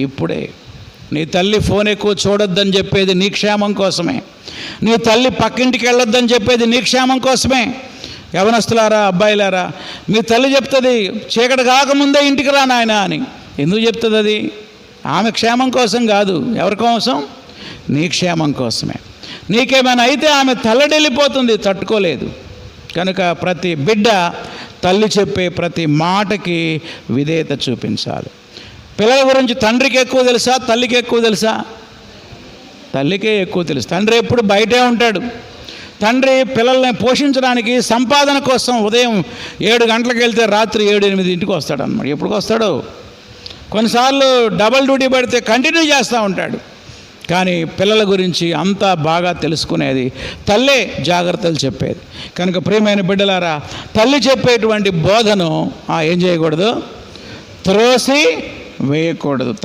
ఇప్పుడే. నీ తల్లి ఫోన్ ఎక్కువ చూడొద్దని చెప్పేది నీ క్షేమం కోసమే. నీ తల్లి పక్కింటికి వెళ్ళొద్దని చెప్పేది నీ క్షేమం కోసమే. యవనస్తులారా, అబ్బాయిలారా, మీ తల్లి చెప్తుంది చీకటి కాకముందే ఇంటికి రా నాయనా అని. ఎందుకు చెప్తుంది అది? ఆమె క్షేమం కోసం కాదు. ఎవరి కోసం? నీ క్షేమం కోసమే. నీకేమైనా అయితే ఆమె తల్లడిల్లిపోతుంది, తట్టుకోలేదు. కనుక ప్రతి బిడ్డ తల్లి చెప్పే ప్రతి మాటకి విధేయత చూపించాలి. పిల్లల గురించి తండ్రికి ఎక్కువ తెలుసా, తల్లికి ఎక్కువ తెలుసా? తల్లికే ఎక్కువ తెలుసు. తండ్రి ఎప్పుడు బయటే ఉంటాడు. తండ్రి పిల్లల్ని పోషించడానికి సంపాదన కోసం ఉదయం 7 గంటలకు వెళ్తే రాత్రి 7-8 వస్తాడు అన్నమాట. ఎప్పుడు వస్తాడో. కొన్నిసార్లు డబల్ డ్యూటీ పడితే కంటిన్యూ చేస్తూ ఉంటాడు. కానీ పిల్లల గురించి అంతా బాగా తెలుసుకునేది తల్లే జాగ్రత్తలు చెప్పేది. కనుక ప్రియమైన బిడ్డలారా, తల్లి చెప్పేటువంటి బోధను ఏం చేయకూడదు? త్రోసి వేయకూడదు.